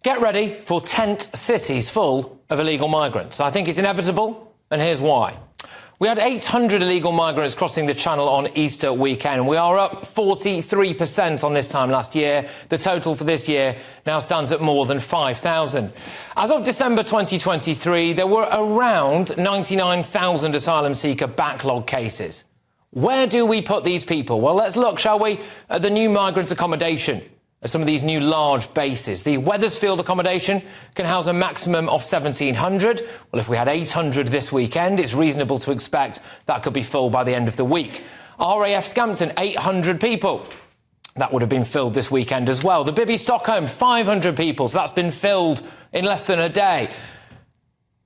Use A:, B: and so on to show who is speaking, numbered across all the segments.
A: Get ready for tent cities full of illegal migrants. I think it's inevitable, and here's why. We had 800 illegal migrants crossing the Channel on Easter weekend. We are up 43% on this time last year. The total for this year now stands at more than 5,000. As of December 2023, there were around 99,000 asylum seeker backlog cases. Where do we put these people? Well, let's look, shall we, at the new migrant accommodation at some of these new large bases. The Wethersfield accommodation can house a maximum of 1,700. Well, if we had 800 this weekend, it's reasonable to expect that could be full by the end of the week. RAF Scampton, 800 people. That would have been filled this weekend as well. The Bibby Stockholm, 500 people, so that's been filled in less than a day.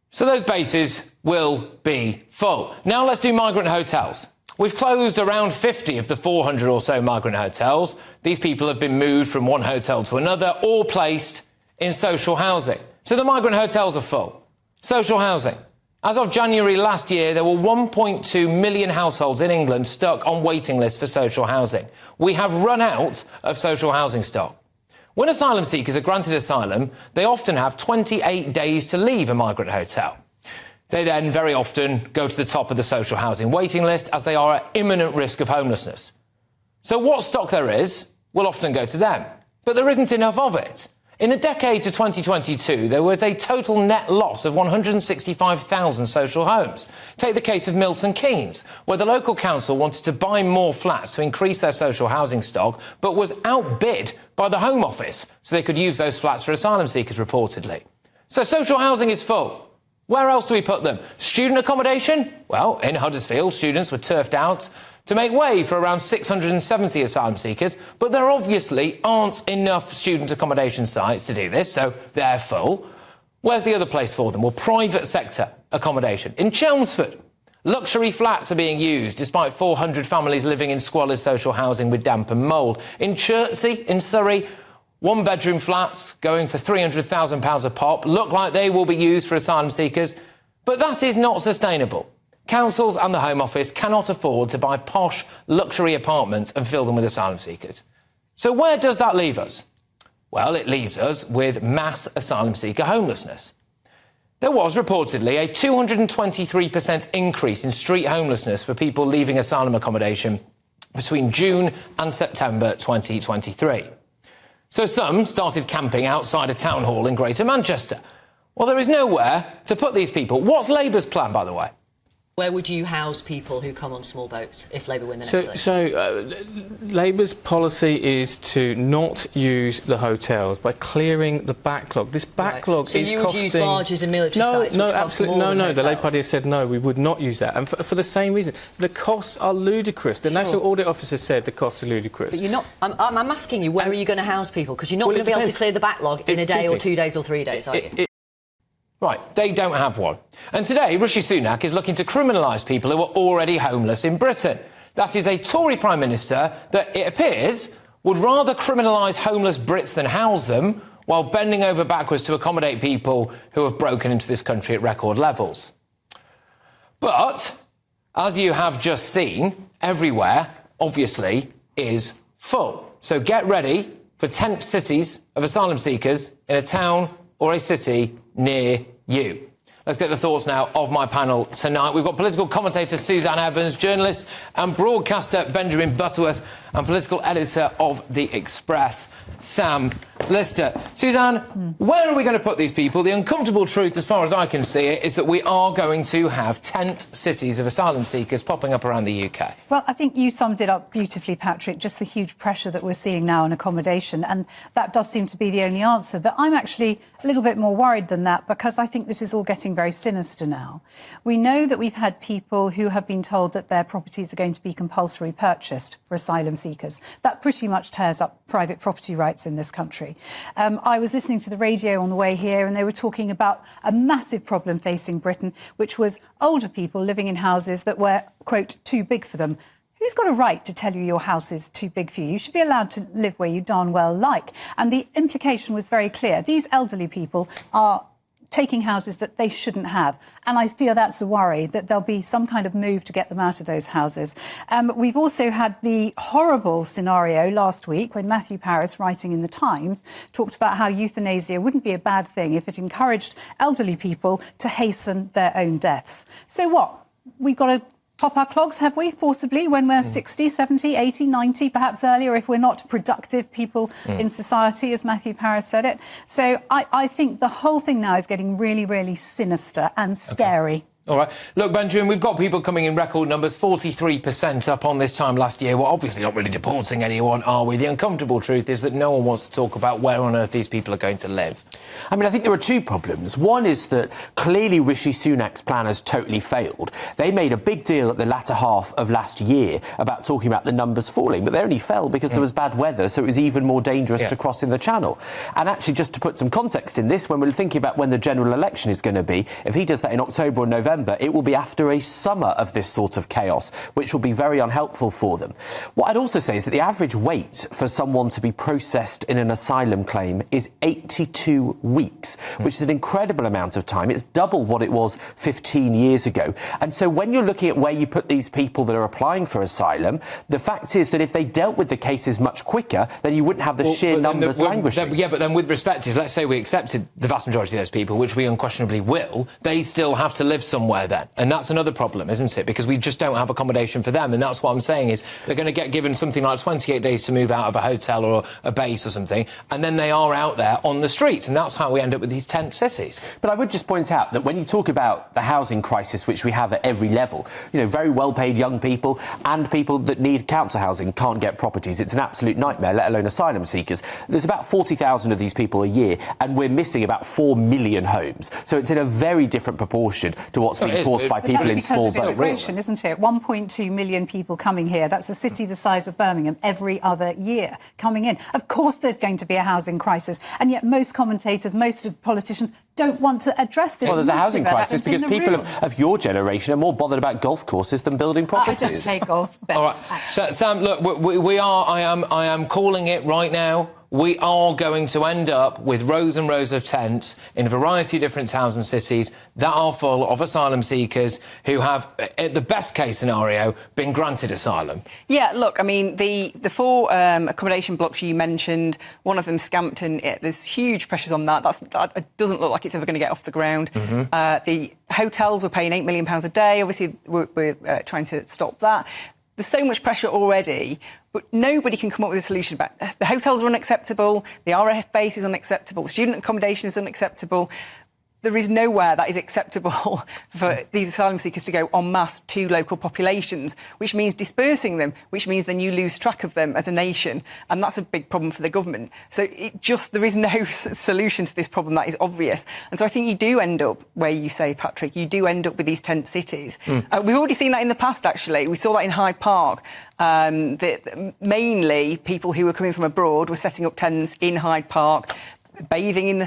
A: So those bases will be full. Now let's do migrant hotels. We've closed around 50 of the 400 or so migrant hotels. These people have been moved from one hotel to another or placed in social housing. So the migrant hotels are full. Social housing. As of January last year, there were 1.2 million households in England stuck on waiting lists for social housing. We have run out of social housing stock. When asylum seekers are granted asylum, they often have 28 days to leave a migrant hotel. They then very often go to the top of the social housing waiting list as they are at imminent risk of homelessness. So what stock there is will often go to them. But there isn't enough of it. In the decade to 2022, there was a total net loss of 165,000 social homes. Take the case of Milton Keynes, where the local council wanted to buy more flats to increase their social housing stock, but was outbid by the Home Office, so they could use those flats for asylum seekers, reportedly. So social housing is full. Where else do we put them? Student accommodation? Well, in Huddersfield, students were turfed out to make way for around 670 asylum seekers, but there obviously aren't enough student accommodation sites to do this, so they're full. Where's the other place for them? Well, private sector accommodation. In Chelmsford, luxury flats are being used, despite 400 families living in squalid social housing with damp and mould. In Chertsey, in Surrey, one-bedroom flats going for £300,000 a pop look like they will be used for asylum seekers, but that is not sustainable. Councils and the Home Office cannot afford to buy posh luxury apartments and fill them with asylum seekers. So where does that leave us? Well, it leaves us with mass asylum seeker homelessness. There was reportedly a 223% increase in street homelessness for people leaving asylum accommodation between June and September 2023. So some started camping outside a town hall in Greater Manchester. Well, there is nowhere to put these people. What's Labour's plan, by the way?
B: Where would you house people who come on small boats if Labour win the next election?
C: Labour's policy is to not use the hotels by clearing the backlog. This backlog is costing... So you would use barges and military sites?
A: No, absolutely.
C: No. The Labour Party has said no, we would not use that. And for the same reason, the costs are ludicrous. The National Audit Office has said the costs are ludicrous.
B: But you're not... I'm asking you, where are you going to house people? Because you're not going to be able to clear the backlog in a day or 2 days or 3 days, are you?
A: Right, they don't have one. And today, Rishi Sunak is looking to criminalise people who are already homeless in Britain. That is a Tory Prime Minister that, it appears, would rather criminalise homeless Brits than house them, while bending over backwards to accommodate people who have broken into this country at record levels. But, as you have just seen, everywhere, obviously, is full. So get ready for tent cities of asylum seekers in a town or a city near you. Let's get the thoughts now of my panel tonight. We've got political commentator Suzanne Evans, journalist and broadcaster Benjamin Butterworth, and political editor of The Express, Sam Lister. Suzanne, where are we going to put these people? The uncomfortable truth, as far as I can see it, is that we are going to have tent cities of asylum seekers popping up around the UK.
D: Well, I think you summed it up beautifully, Patrick, just the huge pressure that we're seeing now on accommodation, and that does seem to be the only answer. But I'm actually a little bit more worried than that, because I think this is all getting very sinister now. We know that we've had people who have been told that their properties are going to be compulsory purchased for asylum seekers. That pretty much tears up private property rights in this country. I was listening to the radio on the way here, and they were talking about a massive problem facing Britain, which was older people living in houses that were, quote, too big for them. Who's got a right to tell you your house is too big for you? You should be allowed to live where you darn well like. And the implication was very clear. These elderly people are taking houses that they shouldn't have. And I fear that's a worry, that there'll be some kind of move to get them out of those houses. We've also had the horrible scenario last week when Matthew Parris, writing in The Times, talked about how euthanasia wouldn't be a bad thing if it encouraged elderly people to hasten their own deaths. So what? We've got to pop our clogs, have we, forcibly, when we're 60, 70, 80, 90, perhaps earlier, if we're not productive people in society, as Matthew Parris said it. So I think the whole thing now is getting really, really sinister and scary.
A: Okay. All right. Look, Benjamin, we've got people coming in record numbers, 43% up on this time last year. We're obviously not really deporting anyone, are we? The uncomfortable truth is that no one wants to talk about where on earth these people are going to live.
E: I mean, I think there are two problems. One is that clearly Rishi Sunak's plan has totally failed. They made a big deal at the latter half of last year about talking about the numbers falling, but they only fell because there was bad weather, so it was even more dangerous to cross in the Channel. And actually, just to put some context in this, when we're thinking about when the general election is going to be, if he does that in October or November, it will be after a summer of this sort of chaos, which will be very unhelpful for them. What I'd also say is that the average wait for someone to be processed in an asylum claim is 82 weeks, which is an incredible amount of time. It's double what it was 15 years ago. And so when you're looking at where you put these people that are applying for asylum, the fact is that if they dealt with the cases much quicker, then you wouldn't have the sheer numbers languishing.
A: Yeah, but then with respect to, let's say we accepted the vast majority of those people, which we unquestionably will, they still have to live somewhere then. And that's another problem, isn't it? Because we just don't have accommodation for them. And that's what I'm saying is they're going to get given something like 28 days to move out of a hotel or a base or something, and then they are out there on the streets. And that's how we end up with these tent cities.
E: But I would just point out that when you talk about the housing crisis, which we have at every level, you know, very well-paid young people and people that need council housing can't get properties. It's an absolute nightmare, let alone asylum seekers. There's about 40,000 of these people a year, and we're missing about 4 million homes. So it's in a very different proportion to what's being caused by people in small
D: boats. That's because of immigration, isn't it? 1.2 million people coming here. That's a city the size of Birmingham every other year coming in. Of course there's going to be a housing crisis, and yet most commentators, most politicians don't want to address this.
E: Well, there's a housing crisis because people of your generation are more bothered about golf courses than building properties.
D: I don't say golf. But
A: all right. So, Sam, look, I am calling it right now. We are going to end up with rows and rows of tents in a variety of different towns and cities that are full of asylum seekers who have, at the best case scenario, been granted asylum.
F: Yeah, look, I mean, the 4 accommodation blocks you mentioned, one of them, Scampton, there's huge pressures on that. That doesn't look like it's ever going to get off the ground. The hotels were paying £8 million a day. Obviously, we're trying to stop that. There's so much pressure already, but nobody can come up with a solution. The hotels are unacceptable, the RAF base is unacceptable, student accommodation is unacceptable. There is nowhere that is acceptable for these asylum seekers to go en masse to local populations, which means dispersing them, which means then you lose track of them as a nation. And that's a big problem for the government. So there is no solution to this problem that is obvious. And so I think you do end up where you say, Patrick, you do end up with these tent cities. We've already seen that in the past, actually. We saw that in Hyde Park. Mainly people who were coming from abroad were setting up tents in Hyde Park, bathing in the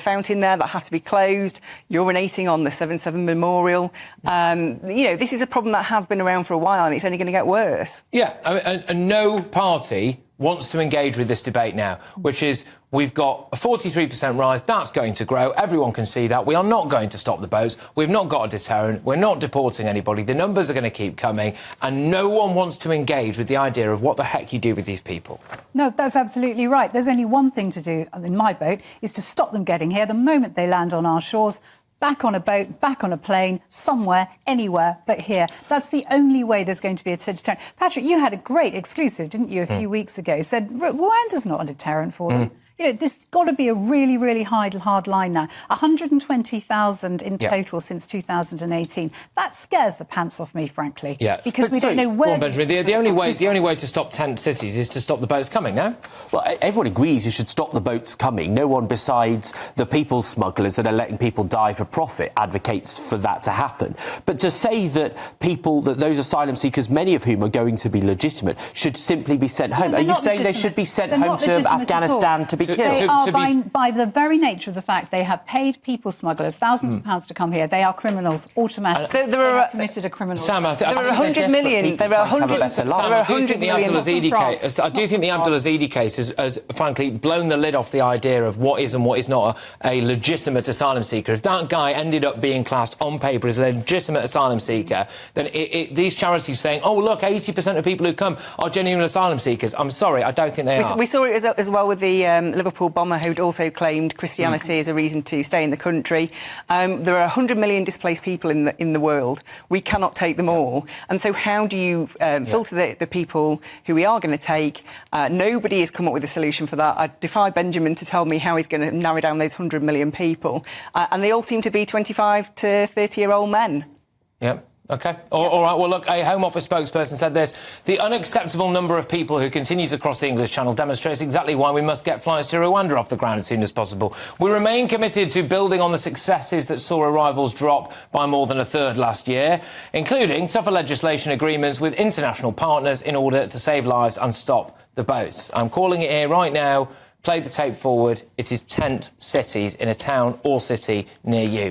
F: fountain there that had to be closed, urinating on the 7/7 memorial. This is a problem that has been around for a while, and it's only going to get worse.
A: Yeah, I mean, and no party wants to engage with this debate now, which is we've got a 43% rise. That's going to grow. Everyone can see that. We are not going to stop the boats. We've not got a deterrent. We're not deporting anybody. The numbers are going to keep coming. And no one wants to engage with the idea of what the heck you do with these people.
D: No, that's absolutely right. There's only one thing to do, in my boat, is to stop them getting here the moment they land on our shores. Back on a boat, back on a plane, somewhere, anywhere but here. That's the only way there's going to be a deterrent. Patrick, you had a great exclusive, didn't you, a few weeks ago? Said Rwanda's not a deterrent for them. You know, this has got to be a really, really hard line now. 120,000 in total since 2018. That scares the pants off me, frankly.
A: Yeah.
D: Because we don't know where...
A: Go on, Benjamin. The only way to stop tent cities is to stop the boats coming, no?
E: Well, everyone agrees you should stop the boats coming. No one besides the people smugglers that are letting people die for profit advocates for that to happen. But to say that those asylum seekers, many of whom are going to be legitimate, should simply be sent home. Are you saying they should be sent home to Afghanistan to be
D: They are, by the very nature of the fact they have paid people smugglers thousands of pounds to come here, they are criminals automatically. They have committed a criminal.
A: Sam,
F: there are 100 million. There are 100 million.
A: I do think the Abdulaziz case has frankly blown the lid off the idea of what is and what is not a legitimate asylum seeker. If that guy ended up being classed on paper as a legitimate asylum seeker, then these charities saying, oh, look, 80% of people who come are genuine asylum seekers. I'm sorry, I don't think they are.
F: We saw it as well with the Liverpool bomber who'd also claimed Christianity as a reason to stay in the country. There are 100 million displaced people in the world. We cannot take them all. And so how do you filter the people who we are going to take? Nobody has come up with a solution for that. I defy Benjamin to tell me how he's going to narrow down those 100 million people. And they all seem to be 25 to 30-year-old men.
A: Yep. OK. All right. Well, look, a Home Office spokesperson said this. The unacceptable number of people who continue to cross the English Channel demonstrates exactly why we must get flights to Rwanda off the ground as soon as possible. We remain committed to building on the successes that saw arrivals drop by more than a third last year, including tougher legislation agreements with international partners in order to save lives and stop the boats. I'm calling it here right now. Play the tape forward. It is tent cities in a town or city near you.